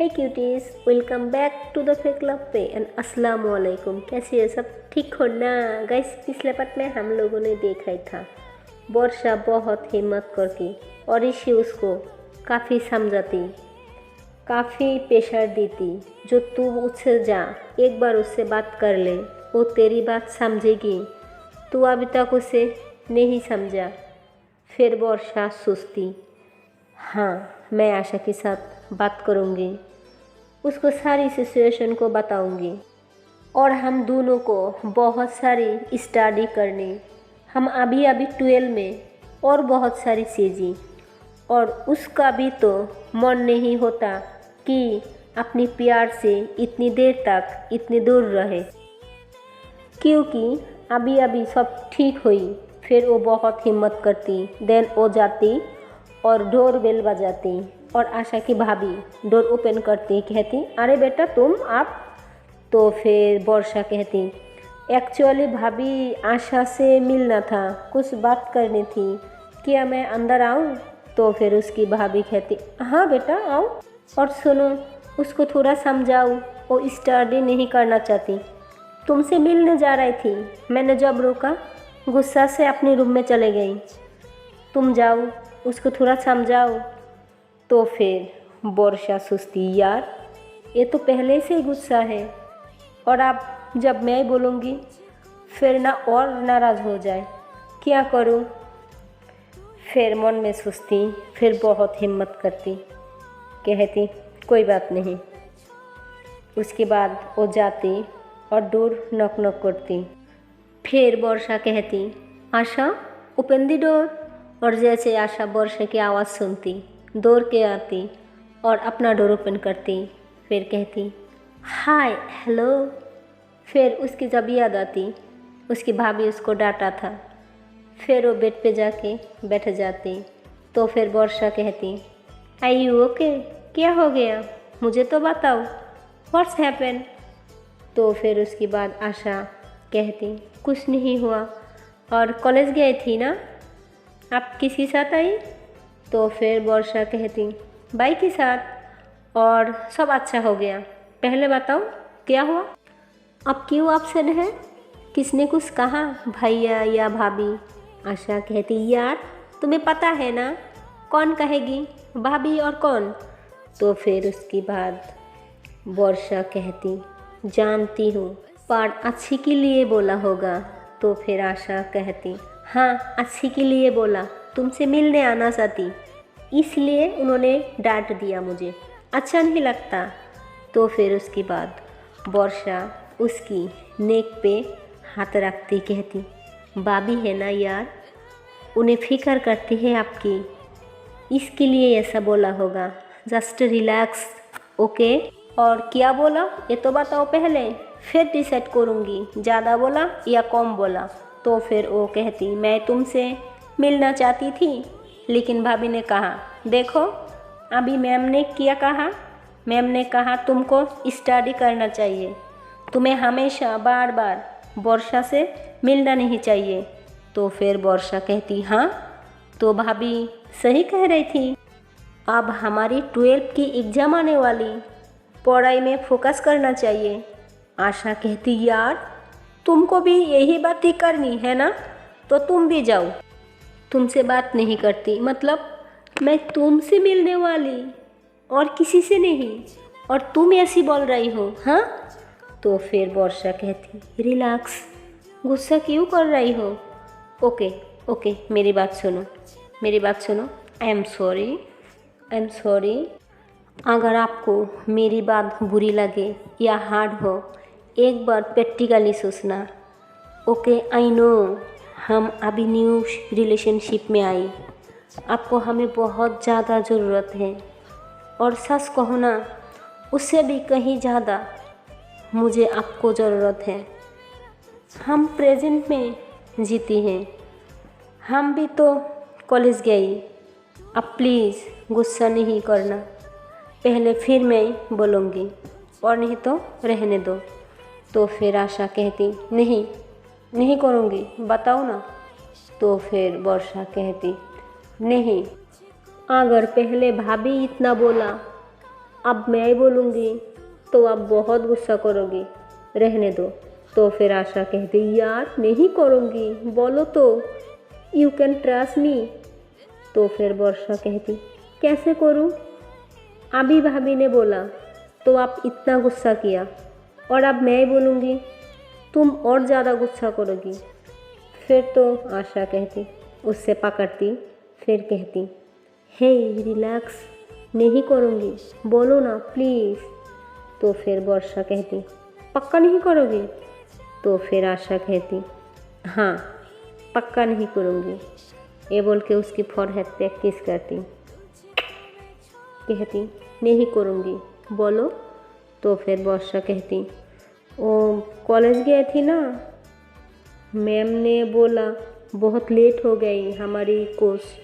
Hey cuties, welcome back to the fake love पे and अस्सलाम वालेकुम। कैसे है सब? ठीक हो ना गाइस? पिछले पार्ट में हम लोगों ने देखा था वर्षा बहुत हिम्मत करती और ऋषि उसको काफ़ी समझाती, काफ़ी प्रेशर देती। जो तू उससे जा, एक बार उससे बात कर ले, वो तेरी बात समझेगी। तू अभी तक उसे नहीं समझा। फिर वर्षा सोचती, हाँ मैं आशा के साथ बात करूँगी, उसको सारी सिचुएशन को बताऊँगी और हम दोनों को बहुत सारी स्टडी करनी। हम अभी 12 में और बहुत सारी चीज़ें, और उसका भी तो मन नहीं होता कि अपनी प्यार से इतनी देर तक इतनी दूर रहे, क्योंकि अभी सब ठीक हुई। फिर वो बहुत हिम्मत करती, देन वो जाती और डोर बेल बजाती और आशा की भाभी डोर ओपन करती, कहती अरे बेटा तुम आप। तो फिर वर्षा कहती एक्चुअली भाभी आशा से मिलना था, कुछ बात करनी थी, क्या मैं अंदर आऊँ? तो फिर उसकी भाभी कहती हाँ बेटा आओ, और सुनो उसको थोड़ा समझाओ, वो स्टडी नहीं करना चाहती, तुमसे मिलने जा रही थी। मैंने जब रोका गुस्सा से अपने रूम में चले गई, तुम जाओ उसको थोड़ा समझाओ। तो फिर वर्षा सोचती यार ये तो पहले से ही गुस्सा है, और अब जब मैं बोलूँगी फिर ना और नाराज़ हो जाए, क्या करूँ? फिर मन में सोचती, फिर बहुत हिम्मत करती, कहती कोई बात नहीं। उसके बाद वो जाती और डोर नॉक नॉक करती। फिर वर्षा कहती आशा ओपन द डोर, और जैसे आशा वर्षा की आवाज़ सुनती दौड़ के आती और अपना डोर ओपन करती। फिर कहती हाय हेलो। फिर उसकी जब याद आती उसकी भाभी उसको डांटा था, फिर वो बेड पे जाके बैठ जाती। तो फिर वर्षा कहती आई यू ओके, क्या हो गया मुझे तो बताओ, व्हाट्स हैपन? तो फिर उसके बाद आशा कहती कुछ नहीं हुआ, और कॉलेज गई थी ना, आप किसी साथ आई? तो फिर वर्षा कहती बाई के साथ, और सब अच्छा हो गया। पहले बताओ क्या हुआ, अब क्यों अपसेट है, किसने कुछ कहा, भैया या भाभी? आशा कहती यार तुम्हें पता है ना, कौन कहेगी, भाभी और कौन? तो फिर उसके बाद वर्षा कहती जानती हूँ पर अच्छी के लिए बोला होगा। तो फिर आशा कहती हाँ अच्छी के लिए बोला, तुमसे मिलने आना चाहती, इसलिए उन्होंने डांट दिया, मुझे अच्छा नहीं लगता। तो फिर उसके बाद वर्षा उसकी नेक पे हाथ रखती, कहती भाभी है ना यार, उन्हें फिक्र करती है आपकी, इसके लिए ऐसा बोला होगा, जस्ट रिलैक्स ओके। और क्या बोला ये तो बताओ पहले, फिर डिसाइड करूँगी ज़्यादा बोला या कम बोला। तो फिर वो कहती मैं तुमसे मिलना चाहती थी, लेकिन भाभी ने कहा देखो अभी मैम ने क्या कहा, मैम ने कहा तुमको स्टडी करना चाहिए, तुम्हें हमेशा बार बार वर्षा से मिलना नहीं चाहिए। तो फिर वर्षा कहती हाँ तो भाभी सही कह रही थी, अब हमारी 12th की एग्ज़ाम आने वाली, पढ़ाई में फोकस करना चाहिए। आशा कहती यार तुमको भी यही बात ही करनी है ना, तो तुम भी जाओ, तुमसे बात नहीं करती, मतलब मैं तुमसे मिलने वाली और किसी से नहीं, और तुम ऐसी बोल रही हो हाँ? तो फिर वर्षा कहती रिलैक्स, गुस्सा क्यों कर रही हो, ओके ओके मेरी बात सुनो, मेरी बात सुनो, आई एम सॉरी, अगर आपको मेरी बात बुरी लगे या हार्ड हो, एक बार प्रैक्टिकली सोचना, ओके आई नो हम अभी न्यू रिलेशनशिप में आई, आपको हमें बहुत ज़्यादा ज़रूरत है, और सच कहो ना उससे भी कहीं ज़्यादा मुझे आपको ज़रूरत है। हम प्रेजेंट में जीती हैं, हम भी तो कॉलेज गई, अब प्लीज़ गुस्सा नहीं करना, पहले फिर मैं बोलूँगी और नहीं तो रहने दो। तो फिर आशा कहती नहीं करूँगी, बताओ ना। तो फिर वर्षा कहती नहीं, अगर पहले भाभी इतना बोला अब मैं बोलूँगी तो आप बहुत गुस्सा करोगी, रहने दो। तो फिर आशा कहती यार नहीं करूँगी, बोलो तो, यू कैन ट्रस्ट मी। तो फिर वर्षा कहती कैसे करूँ, अभी भाभी ने बोला तो आप इतना गुस्सा किया, और अब मैं बोलूँगी तुम और ज़्यादा गुस्सा करोगी। फिर तो आशा कहती, उससे पकड़ती, फिर कहती हे रिलैक्स, नहीं करूँगी, बोलो ना प्लीज़। तो फिर वर्षा कहती पक्का नहीं करोगी। तो फिर आशा कहती हाँ पक्का नहीं करूँगी। ये बोल के उसकी फोरहेड पे किस करती, कहती नहीं करूँगी, बोलो। तो फिर वर्षा कहती ओ कॉलेज गई थी ना, मैम ने बोला बहुत लेट हो गई, हमारी कोर्स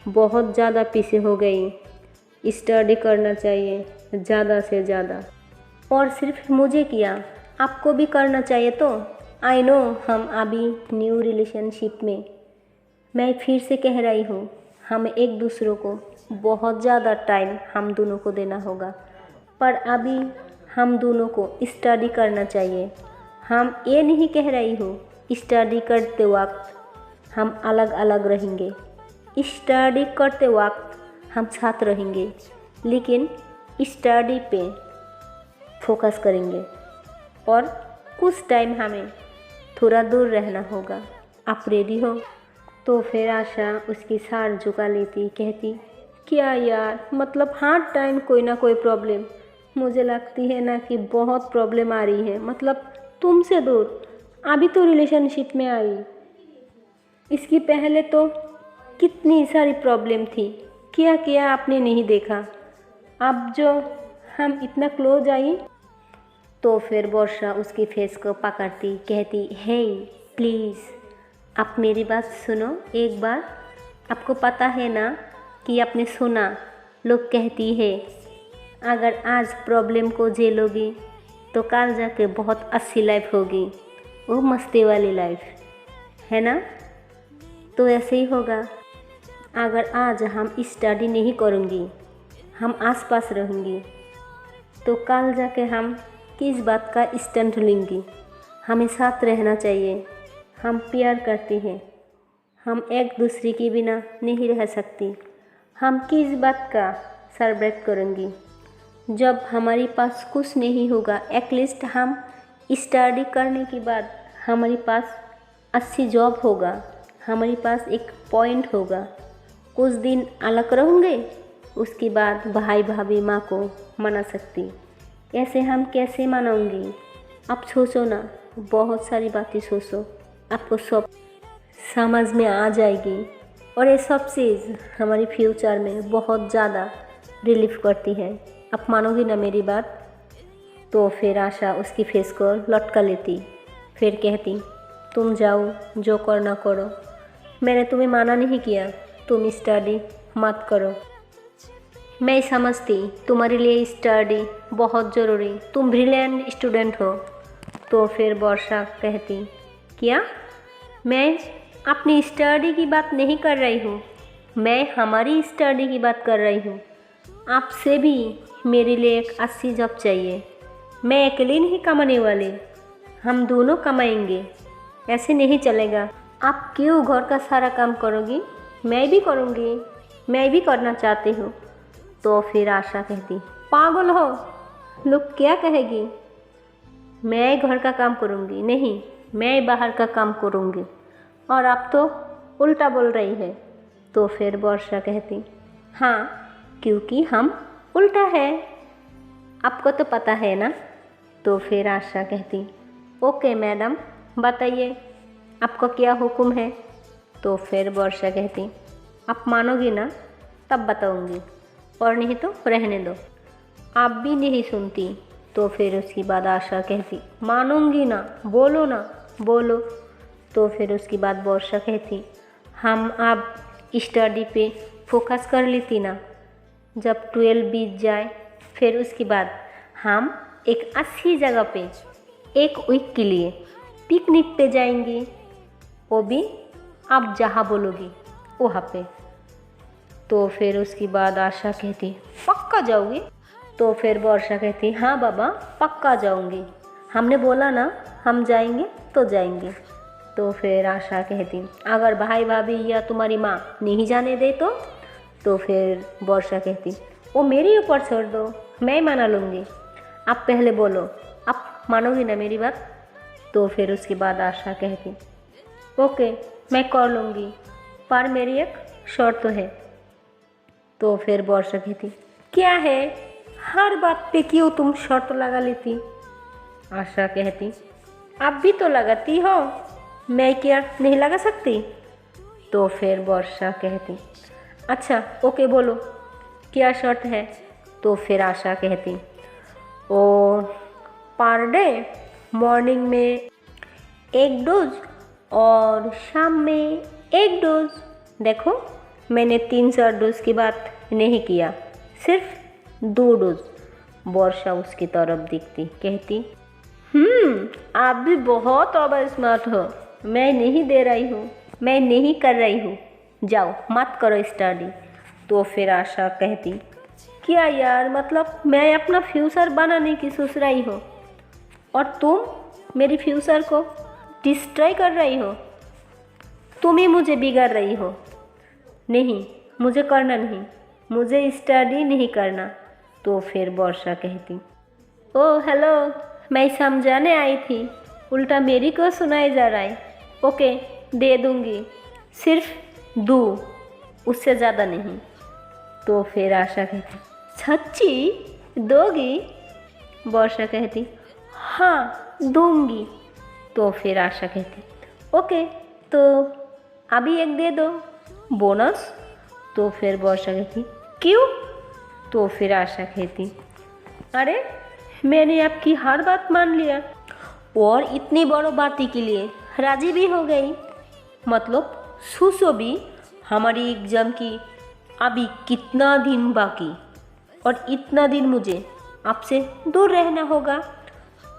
बहुत ज़्यादा पीछे हो गई, स्टडी करना चाहिए ज़्यादा से ज़्यादा। और सिर्फ मुझे किया, आपको भी करना चाहिए। तो आई नो हम अभी न्यू रिलेशनशिप में, मैं फिर से कह रही हूँ हम एक दूसरों को बहुत ज़्यादा टाइम हम दोनों को देना होगा, पर अभी हम दोनों को स्टडी करना चाहिए। हम ये नहीं कह रही हूँ स्टडी करते वक्त हम अलग अलग रहेंगे, स्टडी करते वक्त हम साथ रहेंगे, लेकिन स्टडी पे फोकस करेंगे और कुछ टाइम हमें थोड़ा दूर रहना होगा। आप रेडी हो? तो फिर आशा उसकी सार झुका लेती, कहती क्या यार, मतलब हर टाइम कोई ना कोई प्रॉब्लम, मुझे लगती है ना कि बहुत प्रॉब्लम आ रही है, मतलब तुमसे दूर। अभी तो रिलेशनशिप में आई, इसकी पहले तो कितनी सारी प्रॉब्लम थी, क्या किया आपने नहीं देखा, अब जो हम इतना क्लोज आई। तो फिर वर्षा उसकी फेस को पकड़ती, कहती हे प्लीज़ आप मेरी बात सुनो एक बार। आपको पता है ना कि आपने सुना, लोग कहती है अगर आज प्रॉब्लम को झेलोगी तो कल जाके बहुत अच्छी लाइफ होगी, वो मस्ती वाली लाइफ, है ना। तो ऐसे ही होगा, अगर आज हम स्टडी नहीं करूँगी, हम आसपास रहूँगी, तो कल जाके हम किस बात का स्टैंड लेंगी। हमें साथ रहना चाहिए, हम प्यार करते हैं, हम एक दूसरे के बिना नहीं रह सकती। हम किस बात का सेलिब्रेट करेंगी जब हमारे पास कुछ नहीं होगा। एटलीस्ट हम स्टडी करने के बाद हमारे पास अच्छी जॉब होगा, हमारे पास एक पॉइंट होगा, कुछ दिन अलग रहेंगे, उसके बाद भाई भाभी माँ को मना सकती। ऐसे हम कैसे मनाऊंगी? आप सोचो ना, बहुत सारी बातें सोचो, आपको सब समझ में आ जाएगी। और ये सब चीज़ हमारे फ्यूचर में बहुत ज़्यादा रिलीफ करती है। आप मानोगी ना मेरी बात? तो फिर आशा उसकी फेस को लटका लेती, फिर कहती तुम जाओ, जो करना करो, मैंने तुम्हें माना नहीं किया, तुम स्टडी मत करो। मैं समझती तुम्हारे लिए स्टडी बहुत ज़रूरी, तुम ब्रिलियंट स्टूडेंट हो। तो फिर वर्षा कहती क्या, मैं अपनी स्टडी की बात नहीं कर रही हूँ, मैं हमारी स्टडी की बात कर रही हूँ। आपसे भी मेरे लिए एक अच्छी जॉब चाहिए, मैं अकेले नहीं कमाने वाली, हम दोनों कमाएंगे, ऐसे नहीं चलेगा। आप क्यों घर का सारा काम करोगी? मैं भी करूँगी, मैं भी करना चाहती हूँ। तो फिर आशा कहती पागल हो, लोग क्या कहेगी, मैं घर का काम करूँगी नहीं, मैं बाहर का काम करूँगी, और आप तो उल्टा बोल रही है। तो फिर वर्षा कहती हाँ, क्योंकि हम उल्टा है, आपको तो पता है ना। तो फिर आशा कहती ओके मैडम, बताइए आपको क्या हुक्म है। तो फिर वर्षा कहती आप मानोगी ना तब बताऊँगी, और नहीं तो रहने दो। आप भी नहीं सुनती। तो फिर उसके बाद आशा कहती मानूंगी ना, बोलो ना, बोलो। तो फिर उसके बाद वर्षा कहती हम अब स्टडी पे फोकस कर लेती ना, जब 12 बीत जाए फिर उसके बाद हम एक अच्छी जगह पे एक वीक के लिए पिकनिक पे जाएंगी, वो भी आप जहाँ बोलोगी वहाँ पे। तो फिर उसके बाद आशा कहती पक्का जाओगी? तो फिर वर्षा कहती हाँ बाबा पक्का जाऊंगी, हमने बोला ना हम जाएंगे तो जाएंगे। तो फिर आशा कहती अगर भाई भाभी या तुम्हारी माँ नहीं जाने दे तो फिर वर्षा कहती वो मेरे ऊपर छोड़ दो, मैं मना लूँगी, आप पहले बोलो, आप मानोगी ना मेरी बात। तो फिर उसके बाद आशा कहती ओके मैं कर लूँगी, पर मेरी एक शर्त तो है। तो फिर वर्षा कहती क्या है, हर बात पे क्यों तुम शर्त लगा लेती। आशा कहती आप भी तो लगाती हो, मैं क्या नहीं लगा सकती। तो फिर वर्षा कहती अच्छा ओके बोलो क्या शर्त है। तो फिर आशा कहती ओ पर डे मॉर्निंग में 1 डोज और शाम में 1 डोज। देखो मैंने 3-4 डोज की बात नहीं किया, सिर्फ 2 डोज। वर्षा उसकी तरफ दिखती कहती आप भी बहुत ओवर स्मार्ट हो, मैं नहीं दे रही हूँ, मैं नहीं कर रही हूँ, जाओ मत करो स्टडी। तो फिर आशा कहती क्या यार, मतलब मैं अपना फ्यूचर बनाने की सोच रही हूँ और तुम मेरी फ्यूचर को डिस्ट्रॉय कर रही हो, तुम ही मुझे बिगाड़ रही हो। नहीं मुझे करना नहीं, मुझे स्टडी नहीं करना। तो फिर वर्षा कहती ओ हेलो, मैं समझाने आई थी, उल्टा मेरी को सुनाई जा रहा है। ओके दे दूँगी, सिर्फ 2, उससे ज़्यादा नहीं। तो फिर आशा कहती सच्ची दोगी। वर्षा कहती हाँ दूंगी। तो फिर आशा कहती ओके तो अभी 1 दे दो बोनस। तो फिर वर्षा कहती क्यों। तो फिर आशा कहती अरे मैंने आपकी हर बात मान लिया और इतनी बड़ी बात के लिए राजी भी हो गई, मतलब सुसो भी हमारी एग्ज़ाम की अभी कितना दिन बाकी और इतना दिन मुझे आपसे दूर रहना होगा।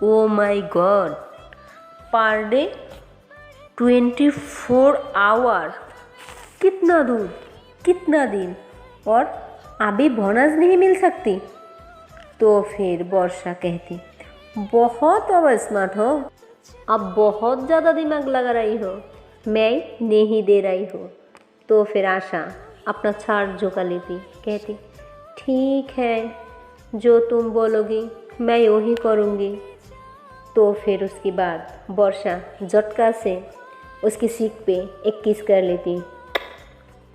Oh my god, per day 24 hour, कितना दूर, कितना दिन, और अभी बोनस नहीं मिल सकती। तो फिर वर्षा कहती बहुत ओवर स्मार्ट हो, अब बहुत ज़्यादा दिमाग लगा रही हो, मैं नहीं दे रही हो। तो फिर आशा अपना छाड़ झुका लेती कहती ठीक है जो तुम बोलोगी मैं यूँ ही करूँगी। तो फिर उसके बाद वर्षा झटका से उसकी सीख पे एक किस कर लेती,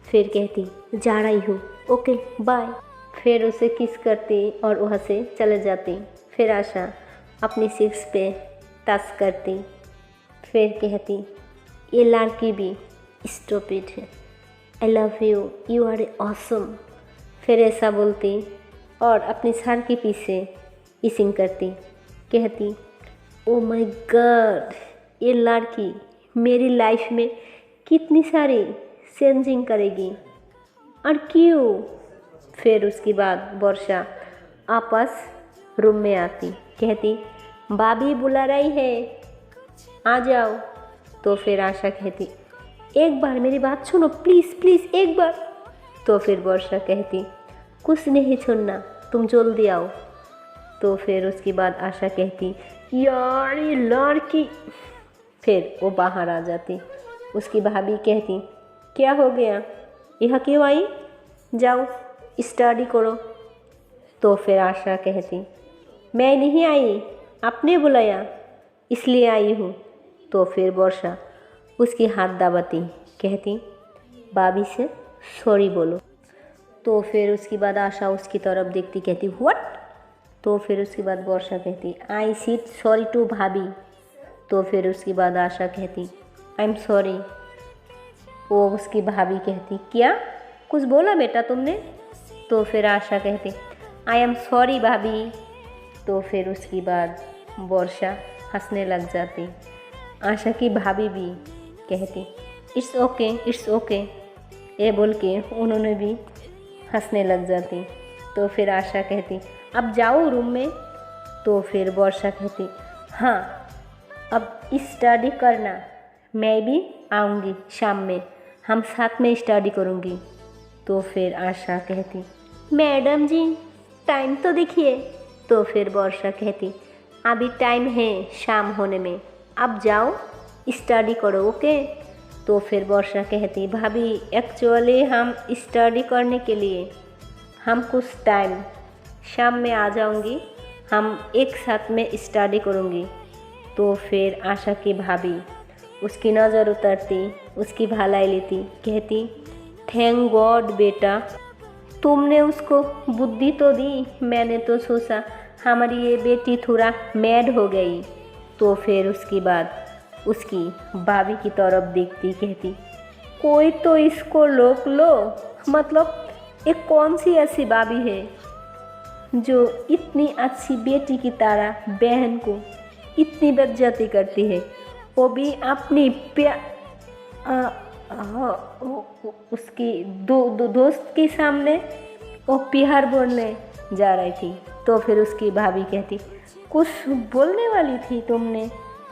फिर कहती जा रही हूँ ओके बाय। फिर उसे किस करती और वहाँ से चले जाती। फिर आशा अपनी सीख पे टच करती, फिर कहती ये लड़की भी स्टूपिड है, I love you, you are awesome. फिर ऐसा बोलती और अपनी सर के पीछे इसिंग करती, कहती ओ माय गॉड, ये लड़की मेरी लाइफ में कितनी सारी चेंजिंग करेगी और क्यों। फिर उसके बाद वर्षा वापस रूम में आती, कहती भाभी बुला रही है आ जाओ। तो फिर आशा कहती एक बार मेरी बात सुनो प्लीज़ प्लीज़ एक बार। तो फिर वर्षा कहती कुछ नहीं सुनना, तुम जल्दी आओ। तो फिर उसके बाद आशा कहती यार ये लड़की। फिर वो बाहर आ जाती। उसकी भाभी कहती क्या हो गया, यहाँ क्यों आई, जाओ स्टडी करो। तो फिर आशा कहती मैं नहीं आई, आपने बुलाया इसलिए आई हूँ। तो फिर वर्षा उसकी हाथ दबाती, कहती भाभी से सॉरी बोलो। तो फिर उसके बाद आशा उसकी तरफ देखती, कहती व्हाट। तो फिर उसके बाद वर्षा कहती आई सीट सॉरी टू भाभी। तो फिर उसके बाद आशा कहती आई एम सॉरी। वो उसकी भाभी कहती क्या कुछ बोला बेटा तुमने। तो फिर आशा कहती आई एम सॉरी भाभी। तो फिर उसके बाद वर्षा हंसने लग जाती। आशा की भाभी भी कहती इट्स ओके ये बोल के उन्होंने भी हंसने लग जाती। तो फिर आशा कहती अब जाओ रूम में। तो फिर वर्षा कहती हाँ अब स्टडी करना, मैं भी आऊँगी शाम में, हम साथ में स्टडी करूँगी। तो फिर आशा कहती मैडम जी टाइम तो देखिए। तो फिर वर्षा कहती, अभी टाइम है शाम होने में, अब जाओ स्टडी करो, ओके। तो फिर वर्षा कहती, भाभी एक्चुअली हम स्टडी करने के लिए हम कुछ टाइम शाम में आ जाऊंगी, हम एक साथ में स्टडी करूंगी। तो फिर आशा की भाभी उसकी नज़र उतरती, उसकी भलाई लेती, कहती, थैंक गॉड बेटा, तुमने उसको बुद्धि तो दी। मैंने तो सोचा हमारी ये बेटी थोड़ा मैड हो गई। तो फिर उसके बाद उसकी भाभी की तरफ देखती, कहती, कोई तो इसको रोक लो। मतलब एक कौन सी ऐसी भाभी है जो इतनी अच्छी बेटी की तरह बहन को इतनी बेइज्जती करती है, वो भी अपनी उसकी दोस्त के सामने वो प्यार बोलने जा रही थी। तो फिर उसकी भाभी कहती, कुछ बोलने वाली थी तुमने?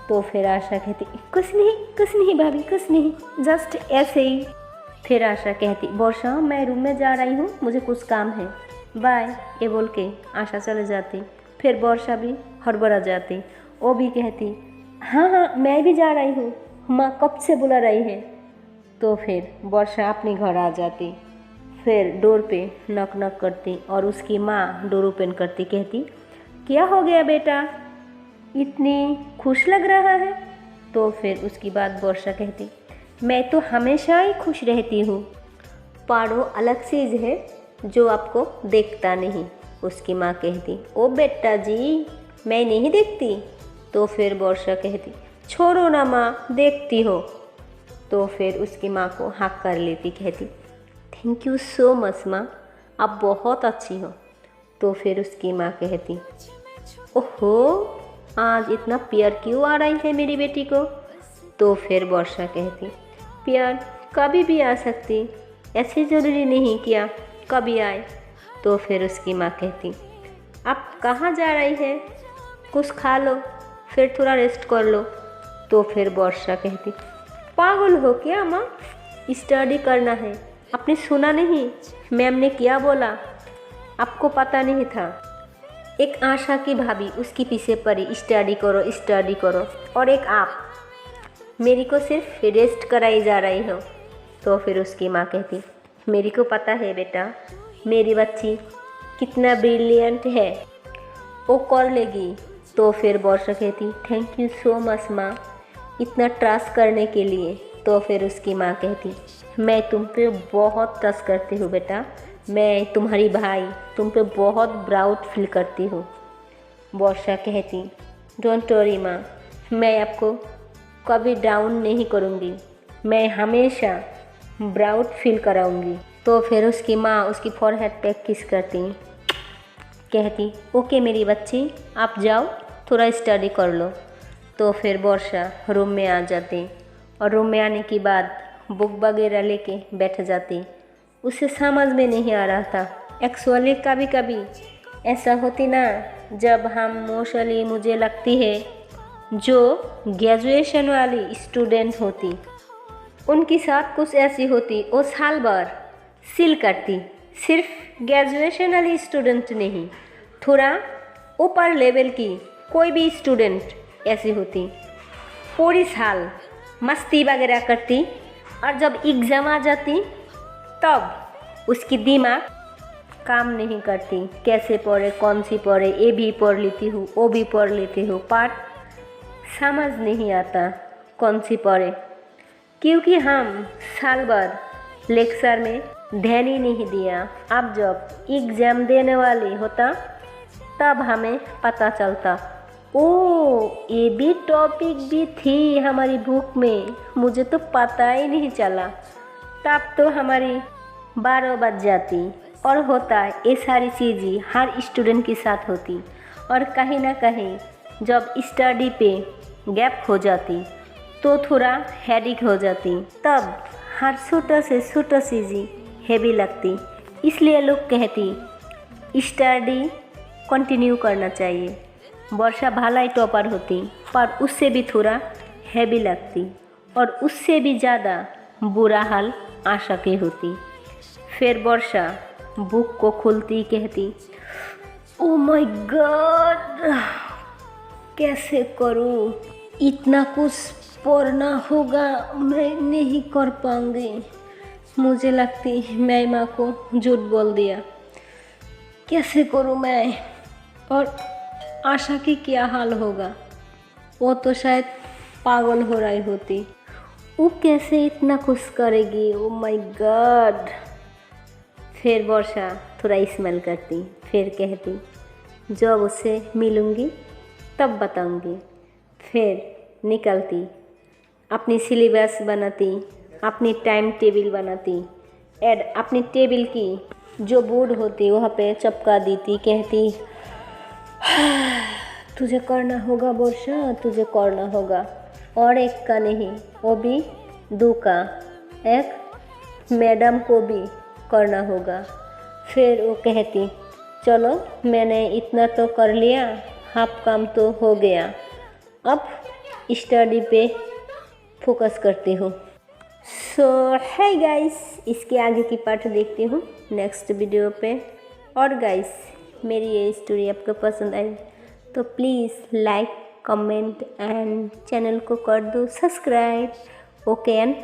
तो फिर आशा कहती, कुछ नहीं भाभी, कुछ नहीं, जस्ट ऐसे ही। फिर आशा कहती, वर्षा मैं रूम में जा रही हूँ, मुझे कुछ काम है, बाय। ये बोल के आशा चले जाती। फिर वर्षा भी हड़बड़ा जाती, वो भी कहती, हाँ मैं भी जा रही हूँ, माँ कब से बुला रही है। तो फिर वर्षा अपने घर आ जाती। फिर डोर पे नक नक करती और उसकी माँ डोर ओपन करती, कहती, क्या हो गया बेटा, इतनी खुश लग रहा है? तो फिर उसकी बात वर्षा कहती, मैं तो हमेशा ही खुश रहती हूँ, पाड़ो अलग चीज़ है जो आपको देखता नहीं। उसकी माँ कहती, ओ बेटा जी मैं नहीं देखती। तो फिर वर्षा कहती, छोड़ो ना माँ, देखती हो। तो फिर उसकी माँ को हक कर लेती, कहती, थैंक यू सो मच माँ, आप बहुत अच्छी हो। तो फिर उसकी माँ कहती, ओहो आज इतना प्यार क्यों आ रही है मेरी बेटी को? तो फिर वर्षा कहती, प्यार कभी भी आ सकती, ऐसे ज़रूरी नहीं क्या कभी आए। तो फिर उसकी माँ कहती, आप कहाँ जा रही है, कुछ खा लो, फिर थोड़ा रेस्ट कर लो। तो फिर वर्षा कहती, पागल हो क्या माँ, स्टडी करना है, आपने सुना नहीं मैम ने क्या बोला, आपको पता नहीं था? एक आशा की भाभी उसकी पीछे पड़ी, स्टडी करो, और एक आप मेरी को सिर्फ रेस्ट कराई जा रही हो। तो फिर उसकी माँ कहती, मेरी को पता है बेटा, मेरी बच्ची कितना ब्रिलियंट है, वो कर लेगी। तो फिर वर्षा कहती, थैंक यू सो मच माँ, इतना ट्रस्ट करने के लिए। तो फिर उसकी माँ कहती, मैं तुम पे बहुत ट्रस्ट करती हूँ बेटा, मैं तुम्हारी भाई तुम पे बहुत प्राउड फील करती हूँ। वर्षा कहती, डोंट वरी माँ, मैं आपको कभी डाउन नहीं करूँगी, मैं हमेशा प्राउड फील कराऊँगी। तो फिर उसकी माँ उसकी फॉरहेड पे किस करती, कहती, ओके मेरी बच्ची आप जाओ थोड़ा स्टडी कर लो। तो फिर वर्षा रूम में आ जाती और रूम में आने के बाद बुक वगैरह लेके बैठ जाती। उसे समझ में नहीं आ रहा था। एक्चुअली कभी कभी ऐसा होती ना, जब हम मोस्टली मुझे लगती है जो ग्रेजुएशन वाली स्टूडेंट होती उनके साथ कुछ ऐसी होती, वो साल भर सील करती। सिर्फ ग्रेजुएशन वाली स्टूडेंट नहीं, थोड़ा ऊपर लेवल की कोई भी स्टूडेंट ऐसी होती, पूरी साल मस्ती वगैरह करती और जब एग्ज़ाम आ जाती तब उसकी दिमाग काम नहीं करती, कैसे पढ़े, कौन सी पढ़े, ये भी पढ़ लेती हूँ, वो भी पढ़ लेती हूँ, पर समझ नहीं आता कौन सी पढ़े, क्योंकि हम साल भर लेक्चर में ध्यान ही नहीं दिया। अब जब एग्ज़ाम देने वाली होता तब हमें पता चलता, ओ ये भी टॉपिक भी थी हमारी बुक में, मुझे तो पता ही नहीं चला। तब तो हमारी 12 बज जाती। और होता है ये सारी चीज़ें हर स्टूडेंट के साथ होती, और कहीं ना कहीं जब स्टडी पे गैप हो जाती तो थोड़ा हेडेक हो जाती, तब हर छोटा से छोटा चीज़ें हेवी लगती। इसलिए लोग कहती स्टडी कंटिन्यू करना चाहिए। वर्षा भलाई टॉपर होती, पर उससे भी थोड़ा हैवी लगती, और उससे भी ज़्यादा बुरा हाल आशा की होती। फिर वर्षा बुक को खोलती, कहती, ओ माय गॉड, कैसे करूँ? इतना कुछ पढ़ना होगा, मैं नहीं कर पाऊंगी। मुझे लगती मैं माँ को झूठ बोल दिया। कैसे करूँ मैं? और आशा की क्या हाल होगा? वो तो शायद पागल हो रही होती। वो कैसे इतना कुछ करेगी? ओ माय गॉड। फिर वर्षा थोड़ा स्माइल करती, फिर कहती जब उससे मिलूँगी तब बताऊँगी। फिर निकलती, अपनी सिलेबस बनाती, अपनी टाइम टेबल बनाती, एड अपनी टेबल की जो बोर्ड होती वहाँ पे चपका देती, कहती तुझे करना होगा वर्षा, तुझे करना होगा। और एक का नहीं, वो भी दो का, एक मैडम को भी करना होगा। फिर वो कहती चलो मैंने इतना तो कर लिया, हाफ काम तो हो गया, अब स्टडी पे फोकस करती हूँ। सो है गाइस, इसके आगे की पार्ट देखती हूँ नेक्स्ट वीडियो पे। और गाइस, मेरी ये स्टोरी आपको पसंद आई तो please like, comment and channel को कर दो सब्सक्राइब। Okay and